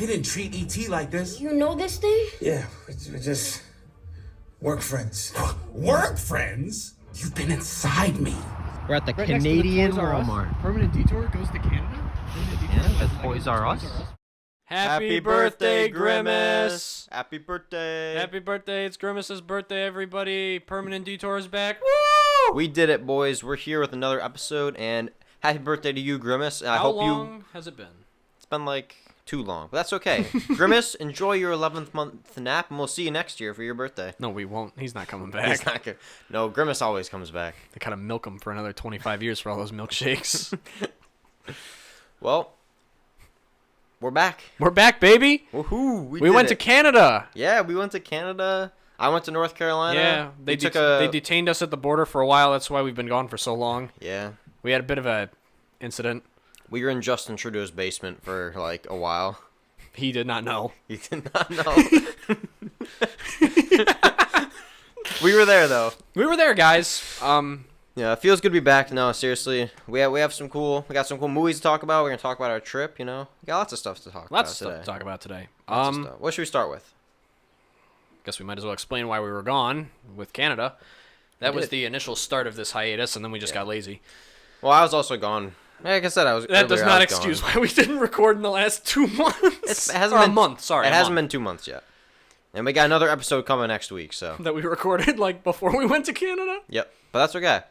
They didn't treat E.T. like this. You know this thing? Yeah, we're just work friends. Work friends? You've been inside me. We're at the Right next to Canadian Toys R Us. Walmart. Permanent Detour goes to Canada? Yeah, that's Toys R Us. Happy birthday, Grimace! Happy birthday! Happy birthday! It's Grimace's birthday, everybody! Permanent Detour is back. Woo! We did it, boys. We're here with another episode, and happy birthday to you, Grimace. And How long has it been? It's been like too long, but that's okay. Grimace, enjoy your 11th month nap, and we'll see you next year for your birthday. No, we won't. He's not coming back. He's not good. No, Grimace always comes back. They gotta milk him for another 25 years for all those milkshakes. Well, we're back. We're back, baby! Woohoo! We went to Canada! Yeah, we went to Canada. I went to North Carolina. Yeah, they detained us at the border for a while. That's why we've been gone for so long. Yeah. We had a bit of a incident. We were in Justin Trudeau's basement for like a while. He did not know. He did not know. We were there though. We were there, guys. Yeah, it feels good to be back. No, seriously, we got some cool movies to talk about. We're gonna talk about our trip. You know, we got lots of stuff to talk about. Lots of stuff to talk about today. What should we start with? Guess we might as well explain why we were gone with Canada. That was the initial start of this hiatus, and then we just got lazy. Well, I was also gone. Like I said, That does not excuse why we didn't record in the last 2 months. It hasn't been a month. Sorry, it hasn't been 2 months yet. And we got another episode coming next week. So that we recorded like before we went to Canada. Yep, but that's okay.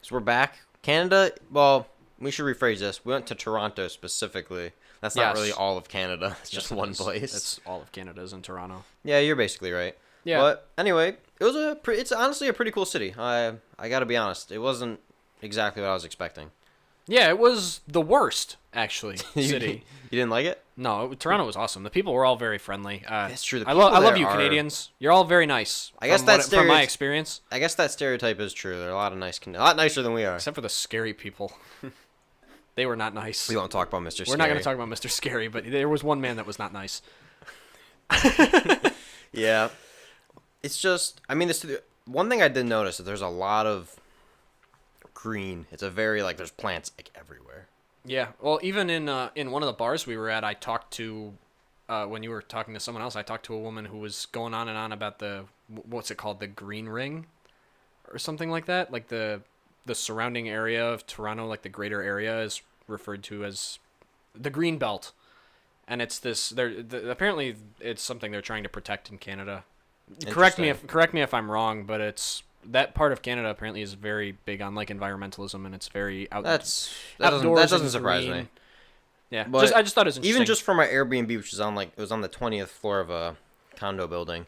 So we're back. Canada, well, we should rephrase this. We went to Toronto specifically. That's not really all of Canada. It's just one place. It's all of Canada's in Toronto. Yeah, you're basically right. Yeah. But anyway, it's honestly a pretty cool city. I got to be honest. It wasn't exactly what I was expecting. Yeah, it was the worst, actually, city. You didn't like it? No, Toronto was awesome. The people were all very friendly. That's true. I love you, Canadians. You're all very nice. I guess that's from my experience. I guess that stereotype is true. There are a lot of a lot nicer than we are. Except for the scary people. They were not nice. We won't talk about Mr. Scary. We're not going to talk about Mr. Scary, but there was one man that was not nice. Yeah. It's just, I mean, one thing I did notice is there's a lot of green. It's a very, like, there's plants, like, everywhere. Yeah. Well, even in one of the bars we were at, I talked to, when you were talking to someone else, I talked to a woman who was going on and on about what's it called, the green ring? Or something like that? Like, the surrounding area of Toronto, like, the greater area is referred to as the green belt. And it's this, apparently it's something they're trying to protect in Canada. Correct me if I'm wrong, but it's that part of Canada apparently is very big on like environmentalism, and it's very outdoors. That doesn't surprise me. Yeah, but I just thought it was interesting. Even just from our Airbnb, which is on it was on the 20th floor of a condo building,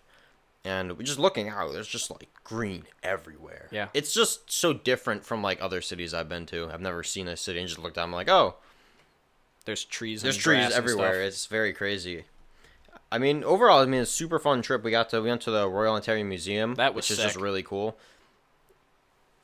and we're just looking out. There's just like green everywhere. Yeah, it's just so different from like other cities I've been to. I've never seen a city and just looked out. I'm like, oh, there's trees. There's trees everywhere. It's very crazy. I mean, overall, it's a super fun trip. We went to the Royal Ontario Museum, which is just really cool.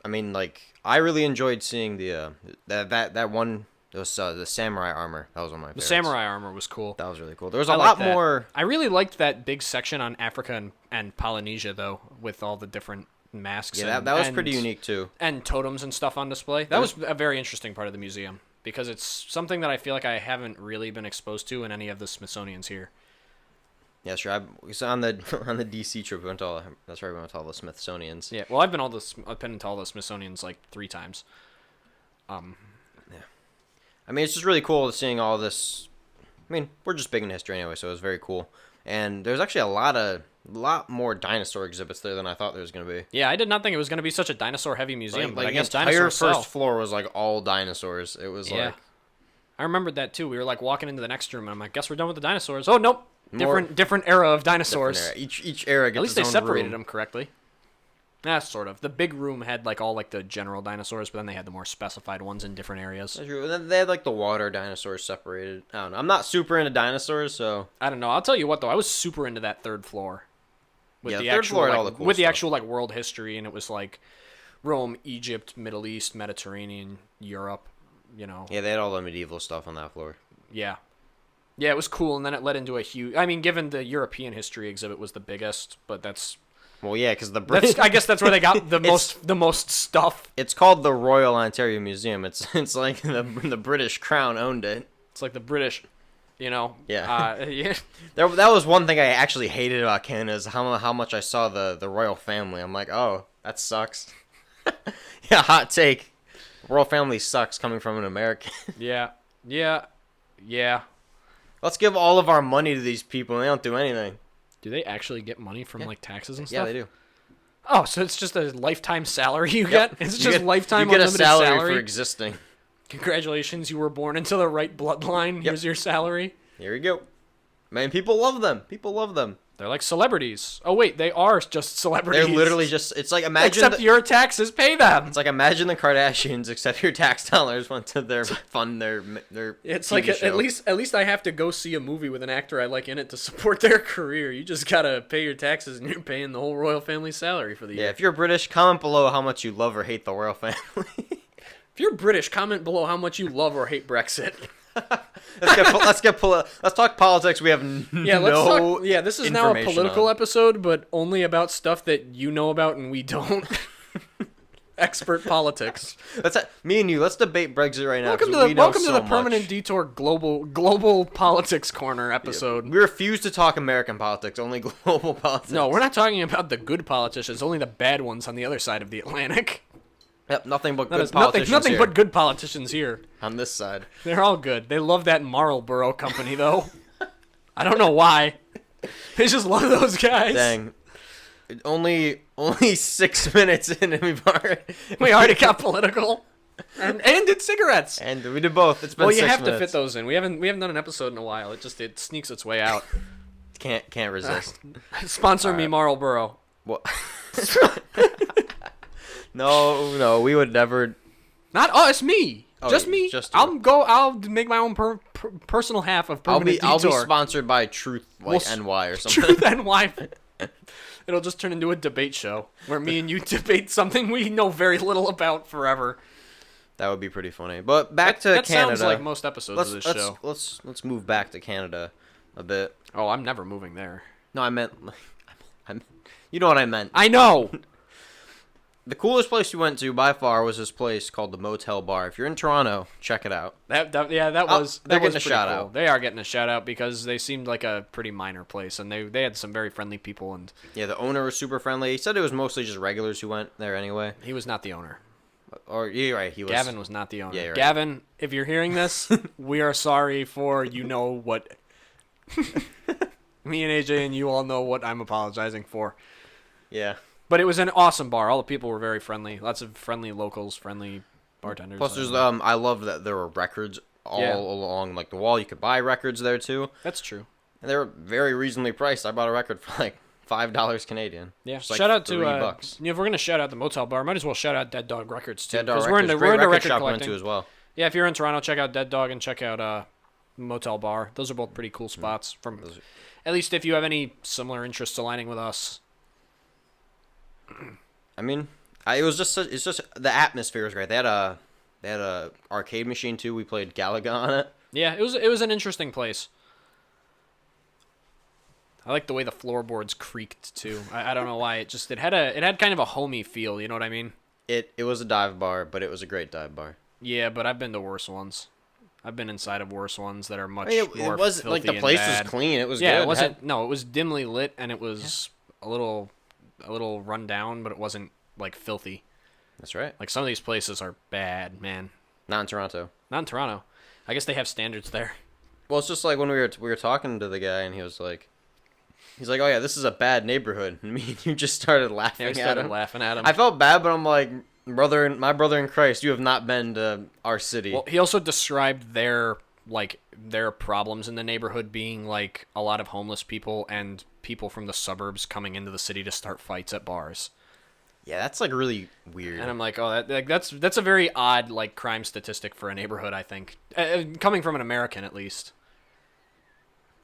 I mean, like, I really enjoyed seeing that one. It was the samurai armor. That was one of my favorites. The samurai armor was cool. That was really cool. There was a lot more. I really liked that big section on Africa and Polynesia, though, with all the different masks. Yeah, that was pretty unique, too. And totems and stuff on display. That was a very interesting part of the museum, because it's something that I feel like I haven't really been exposed to in any of the Smithsonian's here. Yeah, sure. On the DC trip, we went to all the Smithsonian's. Yeah, well, I've been into all the Smithsonian's like 3 times. Yeah. I mean, it's just really cool seeing all this. I mean, we're just big in history anyway, so it was very cool. And there's actually a lot more dinosaur exhibits there than I thought there was going to be. Yeah, I did not think it was going to be such a dinosaur-heavy museum, but I guess dinosaurs. The entire first floor was like all dinosaurs. It was like. I remembered that too. We were like walking into the next room, and I'm like, "Guess we're done with the dinosaurs." Oh nope. Different era of dinosaurs. Era. Each era gets At least they separated them correctly. Yeah, sort of. The big room had like all like the general dinosaurs, but then they had the more specified ones in different areas. That's true. And then they had like the water dinosaurs separated. I don't know. I'm not super into dinosaurs, so I don't know. I'll tell you what though, I was super into that third floor. With the third floor had all the cool stuff. The actual like world history, and it was like Rome, Egypt, Middle East, Mediterranean, Europe. You know. Yeah, they had all the medieval stuff on that floor. Yeah. Yeah, it was cool, and then it led into a huge. I mean, given the European history exhibit was the biggest, but that's. Well, yeah, because the British. I guess that's where they got the most stuff. It's called the Royal Ontario Museum. It's like the British Crown owned it. It's like the British You know. Yeah. Yeah. That was one thing I actually hated about Canada is how much I saw the royal family. I'm like, oh, that sucks. Yeah, hot take. Royal family sucks coming from an American. Yeah. Let's give all of our money to these people and they don't do anything. Do they actually get money from like taxes and stuff? Yeah, they do. Oh, so it's just a lifetime salary you get? It's just lifetime you get a unlimited salary for existing. Congratulations, you were born into the right bloodline. Here's your salary. Here you go. Man, people love them. People love them. They're like celebrities. Oh wait, they are just celebrities. They're literally just. It's like imagine. Except your taxes pay them. It's like imagine the Kardashians, except your tax dollars went to their fund their. It's TV like show. at least I have to go see a movie with an actor I like in it to support their career. You just gotta pay your taxes, and you're paying the whole royal family salary for the year. Yeah, if you're British, comment below how much you love or hate the royal family. If you're British, comment below how much you love or hate Brexit. Let's talk politics. We have this is now a political episode, but only about stuff that you know about and we don't. Expert politics. Me and you. Let's debate Brexit right now. Welcome to the Permanent Detour global politics corner episode. Yeah, we refuse to talk American politics. Only global politics. No, we're not talking about the good politicians. Only the bad ones on the other side of the Atlantic. Yep, nothing but good politicians. Nothing but good politicians here. On this side. They're all good. They love that Marlboro company, though. I don't know why. They just love those guys. Dang. Only 6 minutes in and we already got political. And did cigarettes. And we did both. It's been 6 minutes. Well, you have to fit those in. We haven't done an episode in a while. It sneaks its way out. Can't resist. Sponsor me, Marlboro. What? No, we would never. Not us, me. Oh, just me. Just you. I'll make my own personal half of Permanent Detour. I'll be sponsored by Truth NY or something. Truth NY. It'll just turn into a debate show where me and you debate something we know very little about forever. That would be pretty funny. But back to that Canada. Sounds like most episodes of this show. Let's move back to Canada a bit. Oh, I'm never moving there. No, I meant you know what I meant. I know. The coolest place we went to by far was this place called the Motel Bar. If you're in Toronto, check it out. They're getting a shout out. They are getting a shout out because they seemed like a pretty minor place, and they had some very friendly people. And yeah, the owner was super friendly. He said it was mostly just regulars who went there anyway. He was not the owner. Or you're right, he was. Gavin was not the owner. Yeah, right. Gavin, if you're hearing this, we are sorry for what. Me and AJ and you all know what I'm apologizing for. Yeah. But it was an awesome bar. All the people were very friendly. Lots of friendly locals, friendly bartenders. Plus, there's I love that there were records all along like the wall. You could buy records there too. That's true. And they were very reasonably priced. I bought a record for like $5 Canadian. Yeah. Just like shout out to $3. if we're gonna shout out the Motel Bar, might as well shout out Dead Dog Records too. Dead Dog Records, we're into record shop collecting too as well. Yeah, if you're in Toronto, check out Dead Dog and check out Motel Bar. Those are both pretty cool spots. At least if you have any similar interests aligning with us. I mean, it's just the atmosphere was great. They had a arcade machine too. We played Galaga on it. Yeah, it was an interesting place. I like the way the floorboards creaked too. I don't know why. It had kind of a homey feel. You know what I mean? It was a dive bar, but it was a great dive bar. Yeah, but I've been to worse ones. I've been inside of worse ones that are much more it was filthy like the and place bad. was clean. It was yeah, good. it wasn't. No, it was dimly lit and it was a little run down, but it wasn't like filthy. That's right. Like some of these places are bad, man. Not in Toronto. Not in Toronto. I guess they have standards there. Well, it's just like when we were talking to the guy and he's like, oh yeah, this is a bad neighborhood. And me and you just started laughing at him. I felt bad, but I'm like, my brother in Christ, you have not been to our city. Well, he also described their problems in the neighborhood being like a lot of homeless people and people from the suburbs coming into the city to start fights at bars. Yeah, that's like really weird. And I'm like, oh, that's a very odd like crime statistic for a neighborhood. I think coming from an American at least.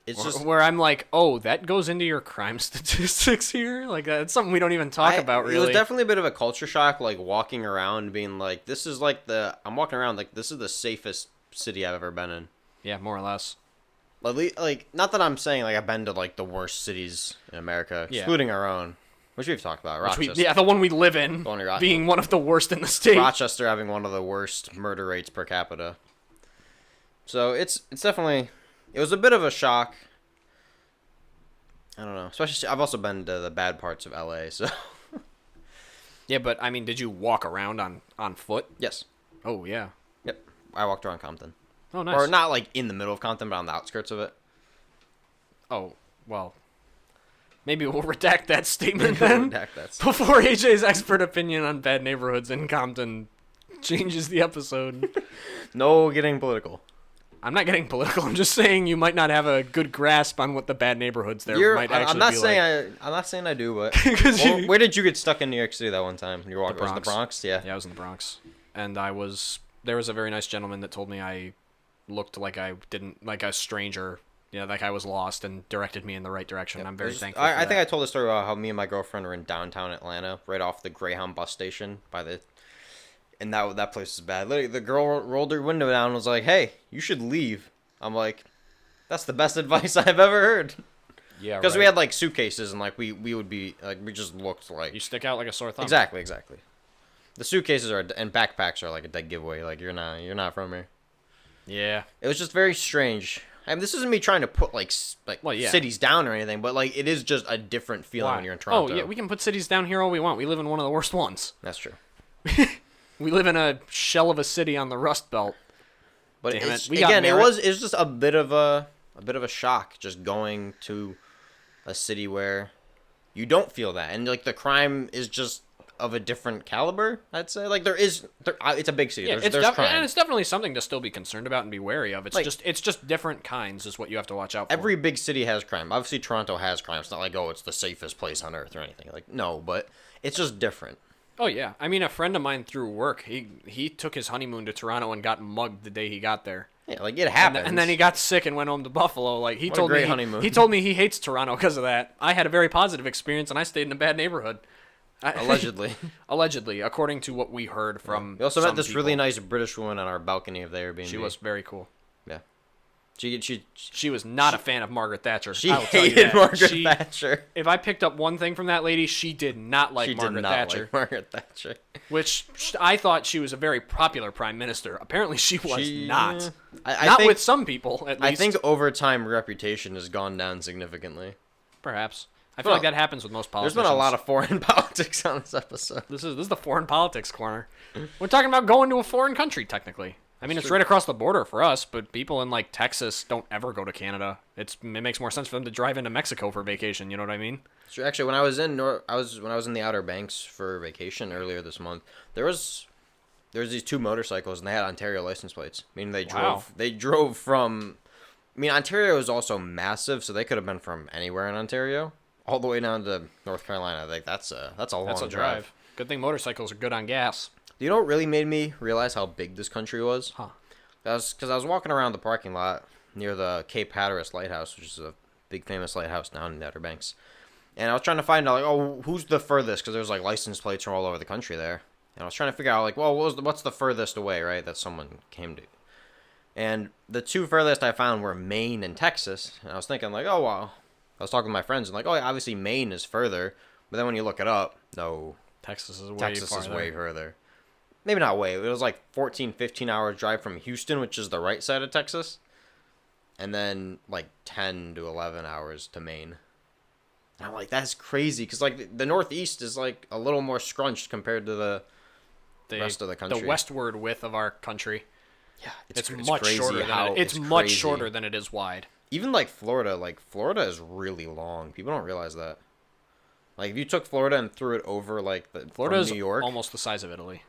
It's just where I'm like, oh, that goes into your crime statistics here. Like that's something we don't even talk about really. It was definitely a bit of a culture shock, like walking around, being like, this is like I'm walking around like this is the safest city I've ever been in. Yeah, more or less. Like not that I'm saying like I've been to like the worst cities in America, excluding our own, which we've talked about. Rochester. The one we live in, being one of the worst in the state. Rochester having one of the worst murder rates per capita. So it's definitely It was a bit of a shock. I don't know. Especially, I've also been to the bad parts of LA, so. Yeah, but I mean, did you walk around on foot? Yes. Oh yeah. Yep. I walked around Compton. Oh nice. Or not like in the middle of Compton, but on the outskirts of it. Oh well. Maybe we'll redact that statement then. Redact that before AJ's expert opinion on bad neighborhoods in Compton changes the episode. No getting political. I'm not getting political. I'm just saying you might not have a good grasp on what the bad neighborhoods there might actually I'm not be saying like. I'm not saying I do, but where did you get stuck in New York City that one time? You were walking The the Bronx, yeah. Yeah, I was in the Bronx, and there was a very nice gentleman that told me I looked like I didn't like a stranger. Yeah, like I was lost and directed me in the right direction. I'm very thankful. I think I told the story about how me and my girlfriend were in downtown Atlanta, right off the Greyhound bus station and that place is bad. Literally, the girl rolled her window down and was like, "Hey, you should leave." I'm like, "That's the best advice I've ever heard." Yeah, because we had like suitcases and like we would be like we just looked like you stick out like a sore thumb. Exactly. The suitcases and backpacks are like a dead giveaway. Like you're not from here. Yeah, it was just very strange. I mean, this isn't me trying to put cities down or anything, but like it is just a different feeling when you're in Toronto. Oh yeah, we can put cities down here all we want. We live in one of the worst ones. That's true. We live in a shell of a city on the Rust Belt. But it was just a bit of a shock just going to a city where you don't feel that, and like the crime is just of a different caliber. I'd say like it's a big city. Yeah, there's crime. And it's definitely something to still be concerned about and be wary of. It's just different kinds is what you have to watch out for. Every big city has crime. Obviously, Toronto has crime. It's not like it's the safest place on earth or anything. Like no, but it's just different. Oh yeah, I mean a friend of mine through work, he took his honeymoon to Toronto and got mugged the day he got there. Yeah, like it happens. And then he got sick and went home to Buffalo. Like he told me honeymoon. He told me he hates Toronto because of that. I had a very positive experience and I stayed in a bad neighborhood. Allegedly. Allegedly, according to what we heard from. We also met this really nice British woman on our balcony of the Airbnb. She was very cool. Yeah. She was not a fan of Margaret Thatcher. She hated Margaret Thatcher. If I picked up one thing from that lady, she did not like Margaret Thatcher. Like Margaret Thatcher. Which I thought she was a very popular prime minister. Apparently, she was not. I think, with some people, at least. I think over time, reputation has gone down significantly. Perhaps. I feel like that happens with most politicians. There's been a lot of foreign politics on this episode. This is the foreign politics corner. We're talking about going to a foreign country, technically. I mean, it's right across the border for us, but people in like Texas don't ever go to Canada. It makes more sense for them to drive into Mexico for vacation. You know what I mean? So actually, when I was in when I was in the Outer Banks for vacation earlier this month, there was these two motorcycles and they had Ontario license plates. Meaning they drove from. I mean, Ontario is also massive, so they could have been from anywhere in Ontario, all the way down to North Carolina. Like that's a long drive. Good thing motorcycles are good on gas. You know what really made me realize how big this country was? Huh. Because I was walking around the parking lot near the Cape Hatteras Lighthouse, which is a big famous lighthouse down in the Outer Banks. And I was trying to find out, like, who's the furthest? Because there's, like, license plates from all over the country there. And I was trying to figure out, like, well, what's the furthest away, right, that someone came to? And the two furthest I found were Maine and Texas. And I was thinking, like, oh, wow. I was talking to my friends, and like, oh, yeah, obviously Maine is further. But then when you look it up, no. Texas is way further. Maybe not way. It was like 14, 15-hour drive from Houston, which is the right side of Texas. And then like 10 to 11 hours to Maine. And I'm like, that's crazy. Because like the Northeast is like a little more scrunched compared to the rest of the country. The westward width of our country. Yeah, it's much shorter. It's much shorter than it is wide. Even like Florida is really long. People don't realize that. Like if you took Florida and threw it over like Florida is New York, almost the size of Italy.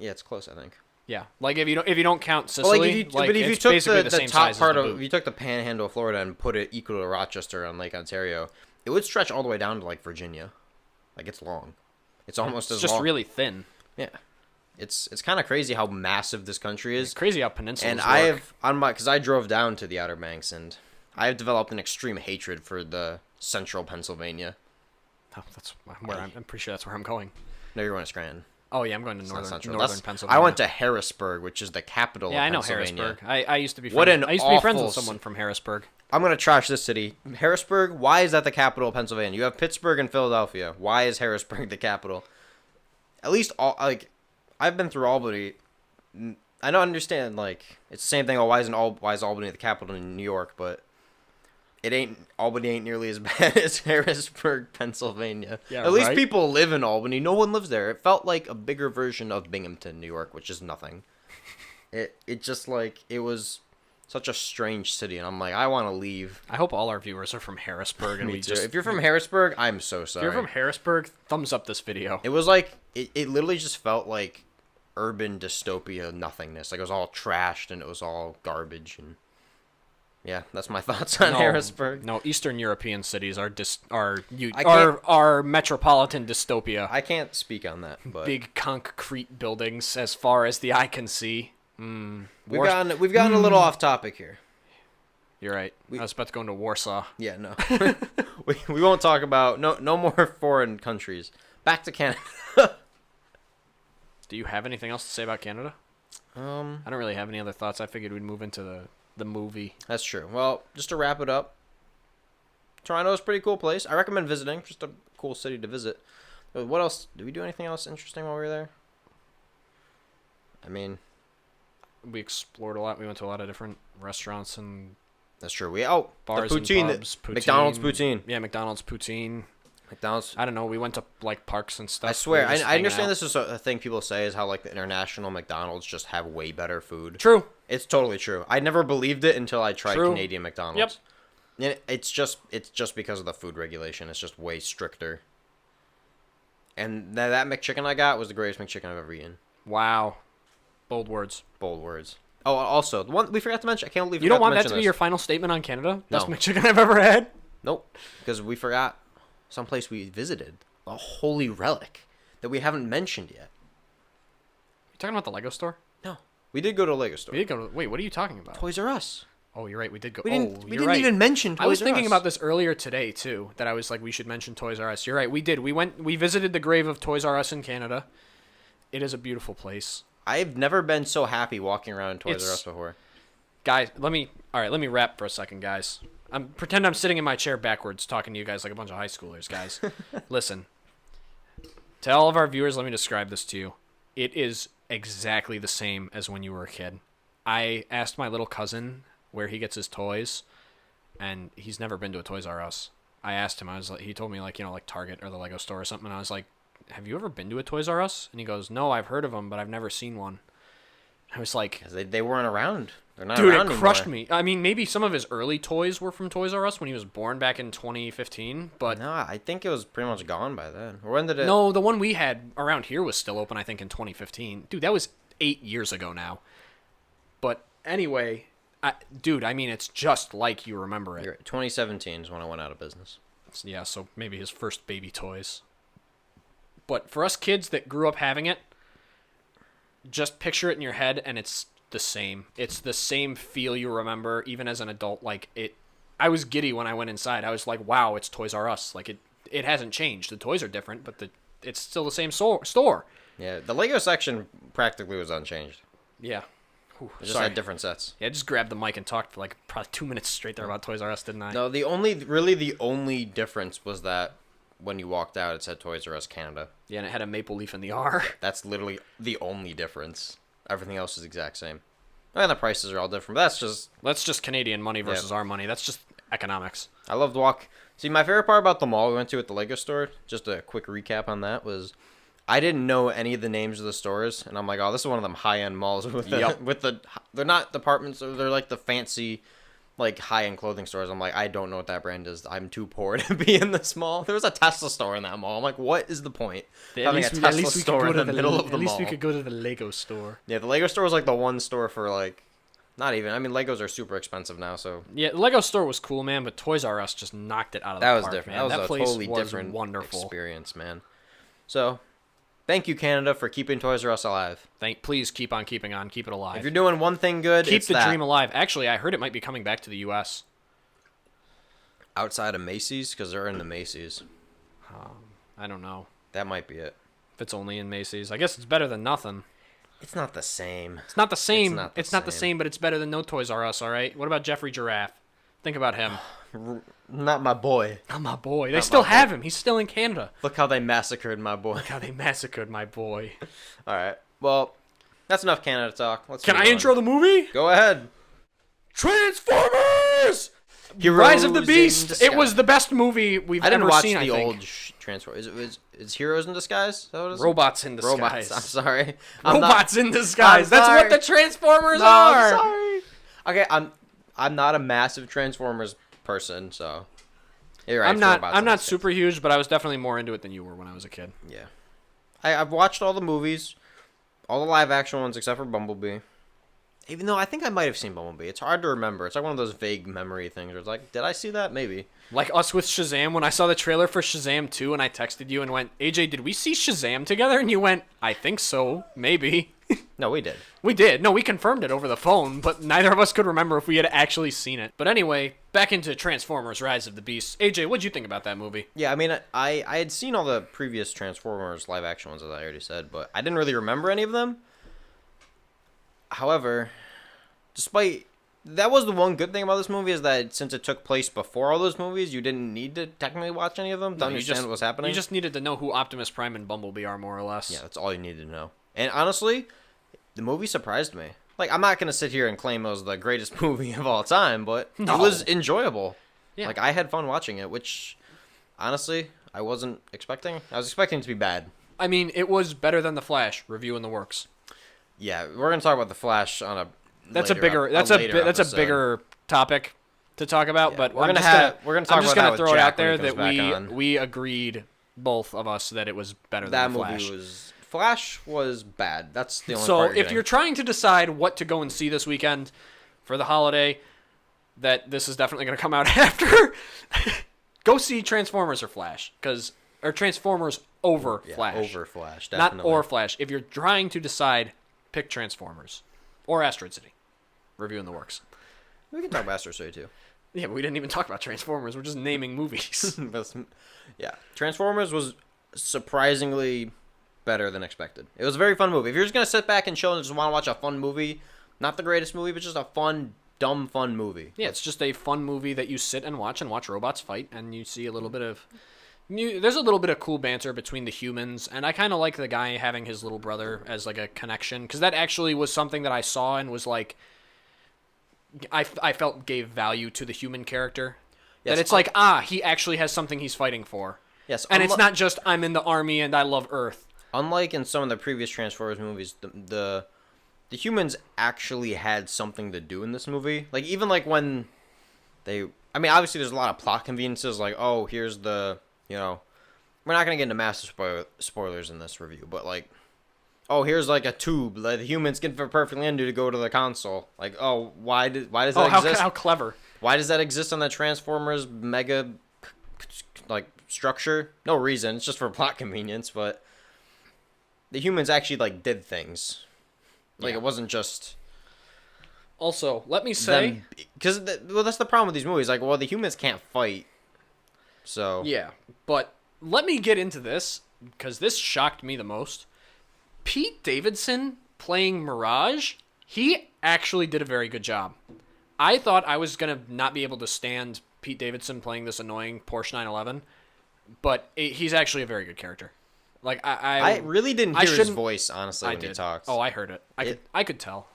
Yeah, it's close, I think. Yeah, like if you don't count Sicily, if you took the top part of, if you took the Panhandle of Florida and put it equal to Rochester on Lake Ontario, it would stretch all the way down to like Virginia. Like it's long. It's almost as long. It's just really thin. Yeah, it's kind of crazy how massive this country is. It's crazy how peninsulas work. And because I drove down to the Outer Banks and I have developed an extreme hatred for the central Pennsylvania. Oh, that's where I'm pretty sure that's where I'm going. No, you're going to Scranton. Oh, yeah, I'm going to northern Pennsylvania. I went to Harrisburg, which is the capital of Pennsylvania. Yeah, I know Harrisburg. I used to be friends with someone from Harrisburg. I'm going to trash this city. Harrisburg, why is that the capital of Pennsylvania? You have Pittsburgh and Philadelphia. Why is Harrisburg the capital? At least, I've been through Albany. I don't understand, like, it's the same thing. Oh, why is Albany the capital in New York? But Albany ain't nearly as bad as Harrisburg, Pennsylvania. Yeah, At least right? people live in Albany. No one lives there. It felt like a bigger version of Binghamton, New York, which is nothing. It just, like, it was such a strange city, and I'm like, I want to leave. I hope all our viewers are from Harrisburg, and Me we too. just. If you're from Harrisburg, I'm so sorry. If you're from Harrisburg, thumbs up this video. It was like it literally just felt like urban dystopia nothingness. Like it was all trashed and it was all garbage, and yeah, that's my thoughts on Harrisburg. No, Eastern European cities are can't- are metropolitan dystopia. I can't speak on that, but Big concrete buildings as far as the eye can see. we've gotten a little off topic here. You're right. I was about to go into Warsaw. Yeah, no. we won't talk about no more foreign countries. Back to Canada. Do you have anything else to say about Canada? I don't really have any other thoughts. I figured we'd move into the movie. That's true. Well, just to wrap it up, Toronto is a pretty cool place. I recommend visiting. Just a cool city to visit. What else? Did we do anything else interesting while we were there? I mean, We explored a lot. We went to a lot of different restaurants and that's true. bars the poutine, and pubs. McDonald's poutine. Yeah, McDonald's poutine. McDonald's. I don't know. We went to like parks and stuff. I swear, We were just I hanging understand out. this is a thing people say is how like the international McDonald's just have way better food. True. It's totally true. I never believed it until I tried True. Canadian McDonald's. Yep. And it's just because of the food regulation. It's just way stricter. And that McChicken I got was the greatest McChicken I've ever eaten. Wow. Bold words. Bold words. Oh, also, the one we forgot to mention. I can't believe You we don't want forgot that to mention be this. your final statement on Canada? No. Best McChicken I've ever had? Nope, because we forgot someplace we visited, a holy relic that we haven't mentioned yet. You talking about the Lego store? No, we did go to a Lego store. We did go to, wait, what are you talking about? Toys R Us. Oh, you're right. We did go. We didn't. we you're didn't right. even mention Toys R Us. I was thinking about this earlier today too. That I was like, we should mention Toys R Us. You're right. We did. We visited the grave of Toys R Us in Canada. It is a beautiful place. I've never been so happy walking around in Toys R Us before. Guys, let me wrap for a second, guys. Pretend I'm sitting in my chair backwards talking to you guys like a bunch of high schoolers, guys. Listen. To all of our viewers, let me describe this to you. It is exactly the same as when you were a kid. I asked my little cousin where he gets his toys, and he's never been to a Toys R Us. I asked him, he told me like Target or the Lego store or something, and I was like, have you ever been to a Toys R Us? And he goes, no, I've heard of them, but I've never seen one. I was like, they weren't around. They're not dude, around it crushed anymore. me. I mean, maybe some of his early toys were from Toys R Us when he was born back in 2015, but No, I think it was pretty much gone by then. Or when did it? no, the one we had around here was still open, I think, in 2015. Dude, that was 8 years ago now. But anyway, I mean, it's just like you remember it. You're right. 2017 is when I went out of business. Yeah, so maybe his first baby toys. But for us kids that grew up having it, just picture it in your head and it's the same. It's the same feel you remember, even as an adult. Like, I was giddy when I went inside. I was like, wow, it's Toys R Us. Like, it hasn't changed. The toys are different, but it's still the same store. Yeah, the Lego section practically was unchanged. Yeah. It just had different sets. Yeah, I just grabbed the mic and talked for like probably 2 minutes straight there about Toys R Us, didn't I? No, the only difference was that when you walked out, it said Toys R Us Canada. Yeah, and it had a maple leaf in the R. That's literally the only difference. Everything else is the exact same. And the prices are all different, but That's just Canadian money versus our money. That's just economics. I loved See, my favorite part about the mall we went to at the Lego store, just a quick recap on that, was I didn't know any of the names of the stores, and I'm like, oh, this is one of them high-end malls with they're not departments, they're like the fancy, like high-end clothing stores. I'm like, I don't know what that brand is. I'm too poor to be in this mall. There was a Tesla store in that mall. I'm like, what is the point of having a Tesla store in the middle of the mall? At least we could go to the Lego store. Yeah, the Lego store was like the one store for like, not even. I mean, Legos are super expensive now, so. Yeah, the Lego store was cool, man, but Toys R Us just knocked it out of the park. That was different. Man. That was a place totally was different wonderful experience, man. So, thank you, Canada, for keeping Toys R Us alive. Please keep on keeping on, keep it alive. If you're doing one thing good, keep it's the that. dream alive. Actually, I heard it might be coming back to the U.S. Outside of Macy's, because they're in the Macy's. I don't know That might be it. if it's only in Macy's. I guess it's better than nothing. It's not the same. It's not the same. It's not the same. But it's better than no Toys R Us, all right? What about Jeffrey Giraffe? Think about him. Not my boy. Not my boy. They still have him. He's still in Canada. Look how they massacred my boy. Look how they massacred my boy. All right. Well, That's enough Canada talk. Can I intro the movie? Go ahead. Transformers! Rise of the Beast. It was the best movie we've ever seen, I think. I didn't watch the old Transformers. Is Heroes in Disguise? Is that what it is? Robots in Disguise. Robots. I'm sorry. Robots in Disguise. That's what the Transformers are. I'm sorry. Okay, I'm not a massive Transformers person, so you're right. I'm not super huge, but I was definitely more into it than you were when I was a kid. Yeah. I've watched all the movies, all the live action ones except for Bumblebee. Even though I think I might have seen Bumblebee. It's hard to remember. It's like one of those vague memory things where it's like, did I see that? Maybe. Like us with Shazam, when I saw the trailer for Shazam 2 and I texted you and went, AJ, did we see Shazam together? And you went, I think so. Maybe. No, we did. We did. No, we confirmed it over the phone, but neither of us could remember if we had actually seen it. But anyway, back into Transformers Rise of the Beast. AJ, what'd you think about that movie? Yeah, I mean, I had seen all the previous Transformers live action ones, as I already said, but I didn't really remember any of them. However, despite that was the one good thing about this movie is that since it took place before all those movies, you didn't need to technically watch any of them to understand what was happening. You just needed to know who Optimus Prime and Bumblebee are, more or less. Yeah, that's all you needed to know. And honestly, the movie surprised me. Like, I'm not going to sit here and claim it was the greatest movie of all time, but it was enjoyable. Yeah. Like, I had fun watching it, which, honestly, I wasn't expecting. I was expecting it to be bad. I mean, it was better than The Flash, review in the works. Yeah, we're going to talk about The Flash on a That's a bigger topic to talk about, but we're gonna talk I'm just about gonna throw it out there that we agreed, both of us, that it was better than The Flash. Flash was bad. That's the only part. So if you're trying to decide what to go and see this weekend for the holiday, that this is definitely gonna come out after. Go see Transformers or Flash, or Transformers over Flash. Over Flash, definitely. Not or Flash. If you're trying to decide, pick Transformers or Asteroid City. Review in the works. We can talk about Asteroid City too. Yeah, but we didn't even talk about Transformers. We're just naming movies. Yeah, Transformers was surprisingly better than expected. It was a very fun movie. If you're just gonna sit back and chill and just want to watch a fun movie, not the greatest movie, but just a fun, dumb, fun movie. Yeah, it's just a fun movie that you sit and watch robots fight, and you see a little bit of... There's a little bit of cool banter between the humans, and I kind of like the guy having his little brother as like a connection, because that actually was something that I saw and was like... I felt gave value to the human character. Yes, that it's like, he actually has something he's fighting for. Yes, and it's not just, I'm in the army and I love Earth. Unlike in some of the previous Transformers movies, the humans actually had something to do in this movie. Like, even like when they... I mean, obviously there's a lot of plot conveniences, like, oh, here's the... You know, we're not going to get into massive spoilers in this review, but like... Oh, here's like a tube that the humans can fit perfectly into to go to the console. Like, oh, why does that exist? How clever. Why does that exist on the Transformers mega, like, structure? No reason. It's just for plot convenience, but the humans actually, like, did things. Like, It wasn't just... Also, let me say... Because, that's the problem with these movies. Like, well, the humans can't fight, so... Yeah, but let me get into this, because this shocked me the most. Pete Davidson playing Mirage, he actually did a very good job. I thought I was going to not be able to stand Pete Davidson playing this annoying Porsche 911, but he's actually a very good character. Like I really didn't hear his voice, honestly, when he talked. Oh, I heard it. I could tell.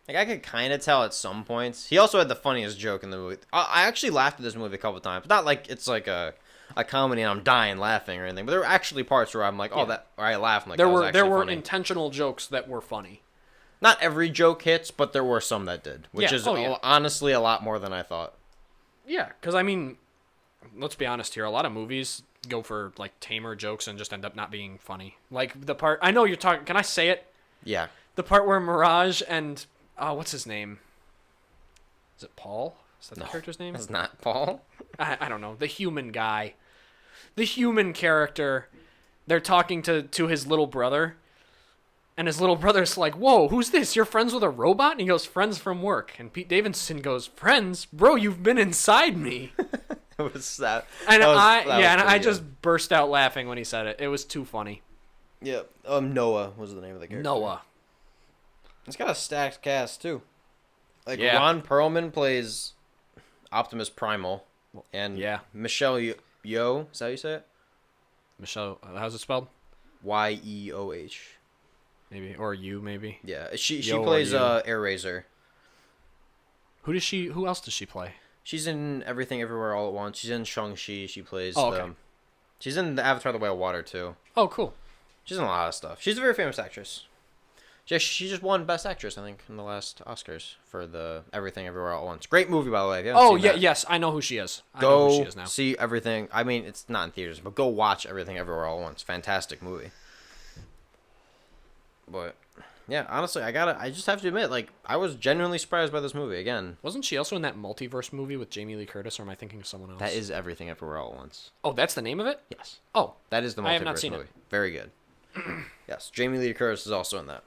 Like, I could kind of tell at some points. He also had the funniest joke in the movie. I actually laughed at this movie a couple times. Not like it's like a comedy and I'm dying laughing or anything, but there were actually parts where I'm like, or I laugh. I'm like, there were funny. Intentional jokes that were funny. Not every joke hits, but there were some that did, which is honestly a lot more than I thought. Yeah, because I mean, let's be honest here. A lot of movies go for like tamer jokes and just end up not being funny. Like the part I know you're talking. Can I say it? Yeah. The part where Mirage and what's his name? Is it Paul? Is that the character's name? It's not Paul. I don't know. The human guy. The human character. They're talking to his little brother. And his little brother's like, whoa, who's this? You're friends with a robot? And he goes, friends from work. And Pete Davidson goes, friends? Bro, you've been inside me. It was that. And I just burst out laughing when he said it. It was too funny. Yeah. Noah was the name of the character. Noah. It's got a stacked cast, too. Like, Ron Perlman plays Optimus Primal. And Michelle Yeoh, is that how you say it? Michelle, how's it spelled? Yeoh. maybe, or you maybe. Yeah, she Yo or plays you. Air Razor. Who else does she play? She's in Everything Everywhere All at Once. She's in Shang-Chi. She plays she's in the Avatar: The Way of Water too. Oh, cool. She's in a lot of stuff. She's a very famous actress. She just won Best Actress, I think, in the last Oscars for the Everything Everywhere All at Once. Great movie, by the way. If you haven't seen that, yes, I know who she is. I know go who she is now. see Everything. I mean, it's not in theaters, but go watch Everything Everywhere All at Once. Fantastic movie. But yeah, honestly, I just have to admit, like, I was genuinely surprised by this movie again. Wasn't she also in that multiverse movie with Jamie Lee Curtis, or am I thinking of someone else? That is Everything Everywhere All at Once. Oh, that's the name of it? Yes. Oh, That is the multiverse I have not seen movie. it. Very good. Yes, Jamie Lee Curtis is also in that.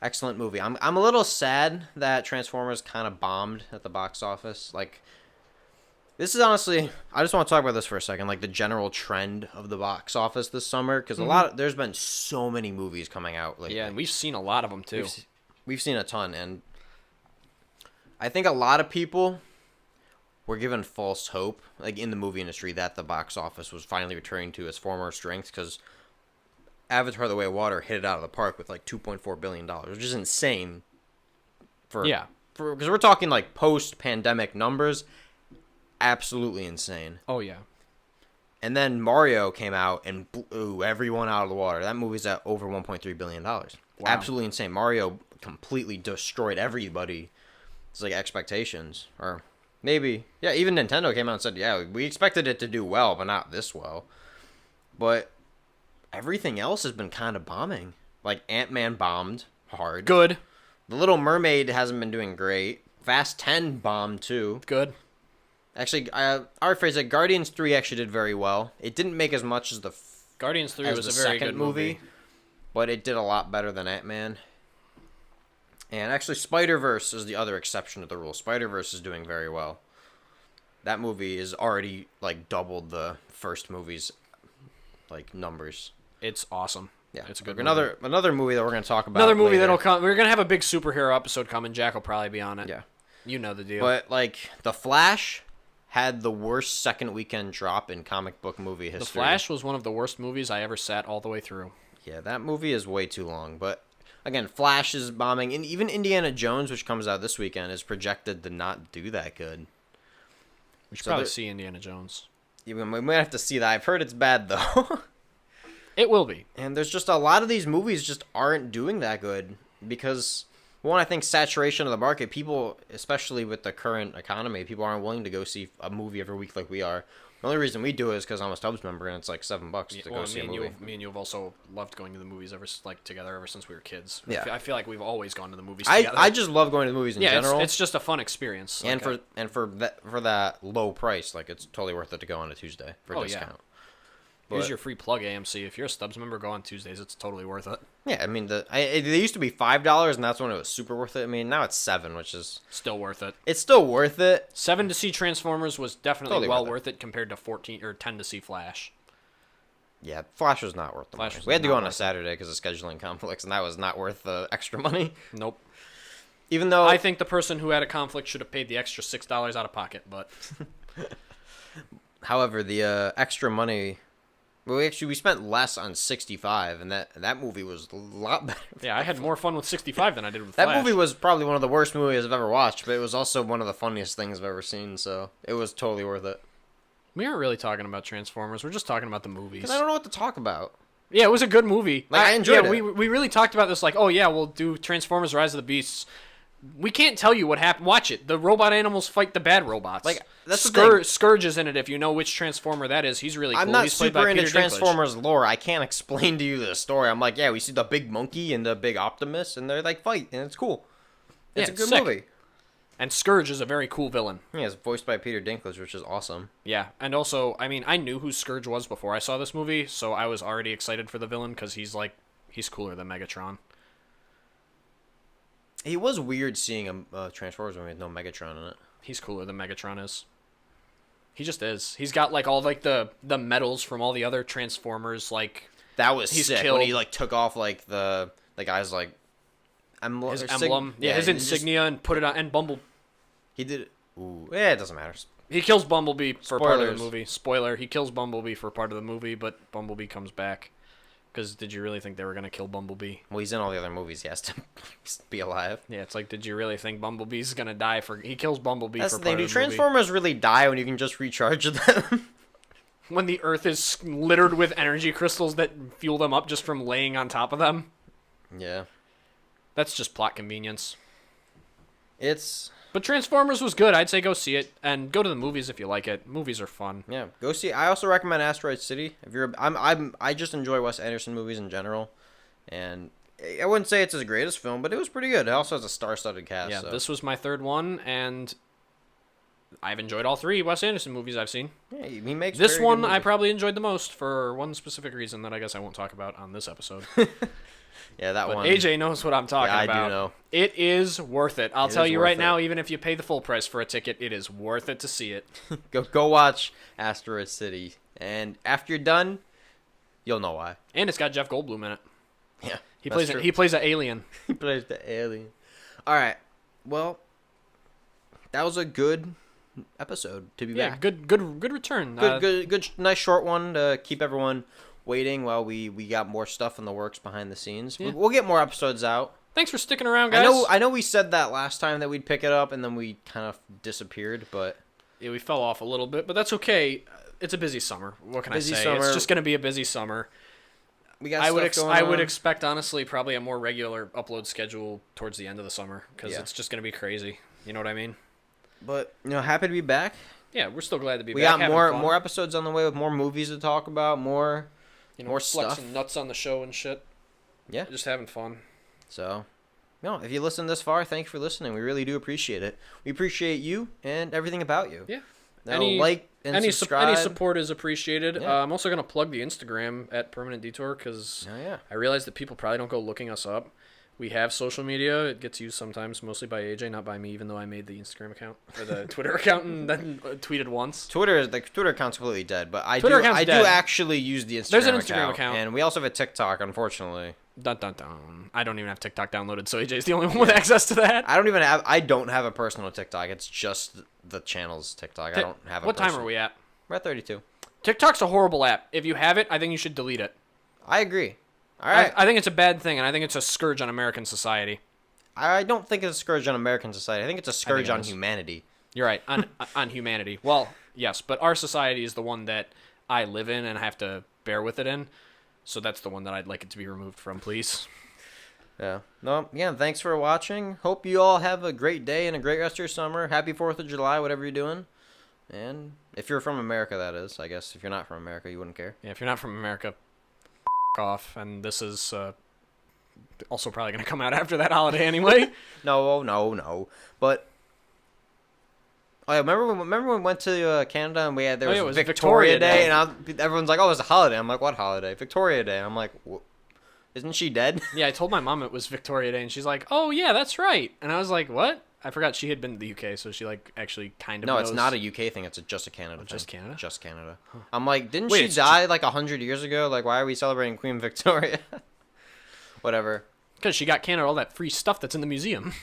Excellent movie. I'm a little sad that Transformers kind of bombed at the box office. Like, this is honestly, I just want to talk about this for a second, like the general trend of the box office this summer, because there's been so many movies coming out lately. Yeah, and we've seen a lot of them too. We've seen a ton, and I think a lot of people were given false hope, like in the movie industry, that the box office was finally returning to its former strength, because Avatar: The Way of Water hit it out of the park with like $2.4 billion, which is insane. Because we're talking like post-pandemic numbers, absolutely insane. Oh yeah. And then Mario came out and blew everyone out of the water. That movie's at over $1.3 billion. Wow. Absolutely insane. Mario completely destroyed everybody. It's like expectations, or maybe even Nintendo came out and said, yeah, we expected it to do well, but not this well. But everything else has been kind of bombing. Like, Ant-Man bombed hard. Good. The Little Mermaid hasn't been doing great. Fast 10 bombed too. Good. Actually, I'll rephrase it. Guardians 3 actually did very well. It didn't make as much as the Guardians 3 was a very good movie, but it did a lot better than Ant-Man. And actually, Spider-Verse is the other exception to the rule. Spider-Verse is doing very well. That movie is already like doubled the first movie's like numbers. It's awesome. Yeah, it's a good another movie that we're gonna talk about. Another movie later. that'll come. We're gonna have a big superhero episode coming. Jack will probably be on it. Yeah, you know the deal. But like, The Flash had the worst second weekend drop in comic book movie history. The Flash was one of the worst movies I ever sat all the way through. Yeah, that movie is way too long. But again, Flash is bombing, and even Indiana Jones, which comes out this weekend, is projected to not do that good. We should probably see Indiana Jones. We might have to see that. I've heard it's bad though. It will be. And there's just a lot of these movies just aren't doing that good because, one, I think saturation of the market. People, especially with the current economy, people aren't willing to go see a movie every week like we are. The only reason we do it is because I'm a Stubbs member and it's like $7 to go see a movie. Me and you have also loved going to the movies together ever since we were kids. Yeah. I feel like we've always gone to the movies together. I just love going to the movies in general. It's just a fun experience. And for that low price, like, it's totally worth it to go on a Tuesday for a discount. Yeah. Here's your free plug, AMC. If you're a Stubbs member, go on Tuesdays. It's totally worth it. Yeah, I mean, they used to be $5, and that's when it was super worth it. I mean, now it's $7, which is still worth it. It's still worth it. 7 to see Transformers was definitely totally well worth it compared to 14 or 10 to see Flash. Yeah, Flash was not worth the money. We had to go on a Saturday because of scheduling conflicts, and that was not worth the extra money. Nope. Even though I think the person who had a conflict should have paid the extra $6 out of pocket, but however, the extra money. Well, we spent less on 65, and that movie was a lot better. Yeah, I had more fun with 65 than I did with that Flash. Movie was probably one of the worst movies I've ever watched, but it was also one of the funniest things I've ever seen, so it was totally worth it. We aren't really talking about Transformers. We're just talking about the movies. Because I don't know what to talk about. Yeah, it was a good movie. Like, I enjoyed it. We really talked about this, like, oh yeah, we'll do Transformers Rise of the Beasts. We can't tell you what happened. Watch it. The robot animals fight the bad robots. Like, that's the thing. Scourge is in it. If you know which Transformer that is, he's really cool. I'm not He's played by super into Peter Transformers lore. I can't explain to you the story. I'm like, yeah, we see the big monkey and the big Optimus, and they're like fight, and it's cool. It's a good movie. And Scourge is a very cool villain. Yeah, it's voiced by Peter Dinklage, which is awesome. Yeah, and also, I mean, I knew who Scourge was before I saw this movie, so I was already excited for the villain because he's cooler than Megatron. It was weird seeing a Transformers movie with no Megatron in it. He's cooler than Megatron is. He just is. He's got like all like the medals from all the other Transformers. Like that was he's sick killed. when he like took off like the guy's like his emblem, his insignia, and put it on. And Bumble. He did it. Ooh, yeah, it doesn't matter. He kills Bumblebee for part of the Spoilers. movie. Spoiler: he kills Bumblebee for part of the movie, but Bumblebee comes back. Because did you really think they were going to kill Bumblebee? Well, he's in all the other movies. He has to be alive. Yeah, it's like, did you really think Bumblebee's going to die for... He kills Bumblebee That's for the part thing. of Do the movie. Transformers really die when you can just recharge them? When the Earth is littered with energy crystals that fuel them up just from laying on top of them? Yeah. That's just plot convenience. But Transformers was good. I'd say go see it and go to the movies if you like it. Movies are fun. Yeah, go see. I also recommend Asteroid City. If you're, I just enjoy Wes Anderson movies in general, and I wouldn't say it's his greatest film, but it was pretty good. It also has a star-studded cast. Yeah, so. This was my third one, and I've enjoyed all 3 Wes Anderson movies I've seen. Yeah, he makes this very one good I movies. probably enjoyed the most for one specific reason that I guess I won't talk about on this episode. Yeah, that But one. AJ knows what I'm talking I about. do know. It is worth it. I'll It tell is you worth right now, it. even if you pay the full price for a ticket, it is worth it to see it. Go watch Asteroid City, and after you're done, you'll know why. And it's got Jeff Goldblum in it. Yeah, He that's plays true. he plays an alien. He plays the alien. All right. Well, that was a good episode to be Yeah, back. good return. Good, nice short one to keep everyone waiting while we got more stuff in the works behind the scenes. Yeah. We'll get more episodes out. Thanks for sticking around, guys. I know we said that last time that we'd pick it up, and then we kind of disappeared, but Yeah, we fell off a little bit, but that's okay. It's a busy summer. What can Busy I say? summer. It's just going to be a busy summer. we got I would stuff going I would on. expect honestly probably a more regular upload schedule towards the end of the summer because Yeah. it's just going to be crazy. You know what I mean? But, happy to be back. Yeah, we're still glad to be We back. got having more fun. more episodes on the way with more movies to talk about, more more stuff. flexing nuts on the show and shit. Yeah. Just having fun. So, if you listen this far, thank you for listening. We really do appreciate it. We appreciate you and everything about you. Yeah. Like and subscribe. Any support is appreciated. Yeah. I'm also going to plug the Instagram at Permanent Detour because Oh, yeah. I realize that people probably don't go looking us up. We have social media. It gets used sometimes, mostly by AJ, not by me, even though I made the Instagram account or the Twitter account and then tweeted once. The Twitter account's completely dead, but I Twitter do account's dead. actually use the Instagram There's an Instagram account. and we also have a TikTok, unfortunately. Dun dun dun. I don't even have TikTok downloaded, so AJ's the only one with access to that. I don't have a personal TikTok. It's just the channel's TikTok. I don't have a What time personal. are we at? We're at 32. TikTok's a horrible app. If you have it, I think you should delete it. I agree. All right. I think it's a bad thing, and I think it's a scourge on American society. I don't think it's a scourge on American society. I think it's a scourge it on is. humanity. You're right, on humanity. Well, yes, but our society is the one that I live in and have to bear with it in. So that's the one that I'd like it to be removed from, please. Yeah. No. Yeah. Thanks for watching. Hope you all have a great day and a great rest of your summer. Happy 4th of July, whatever you're doing. And if you're from America, that is. I guess if you're not from America, you wouldn't care. Yeah, if you're not from America, off. And this is also probably going to come out after that holiday anyway. No. But oh yeah, remember when we went to Canada and there Oh, yeah, was it was Victoria Victoria Day, Day. and everyone's like, "Oh, it's a holiday." I'm like, "What holiday?" Victoria Day. I'm like, "Isn't she dead?" Yeah, I told my mom it was Victoria Day, and she's like, "Oh yeah, that's right." And I was like, "What?" I forgot she had been to the UK, so she actually kind of No, knows. it's not a UK thing. It's just a Canada thing. just Canada? Just Canada. I'm like, didn't Wait, she it's die 100 years ago? Like, why are we celebrating Queen Victoria? Whatever. Because she got Canada all that free stuff that's in the museum.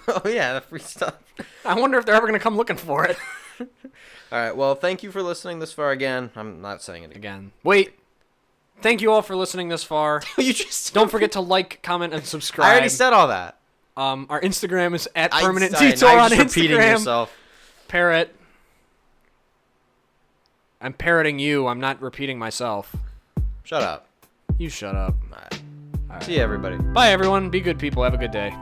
Oh yeah, the free stuff. I wonder if they're ever going to come looking for it. All right. Well, thank you for listening this far again. I'm not saying it again. Again. Wait. Thank you all for listening this far. You just Don't forget to like, comment, and subscribe. I already said all that. Our Instagram is at Sorry, Permanent now Detour you're on just repeating Instagram. yourself. Parrot. I'm parroting you. I'm not repeating myself. Shut up. You shut up. All right. See you, everybody. Bye, everyone. Be good people. Have a good day.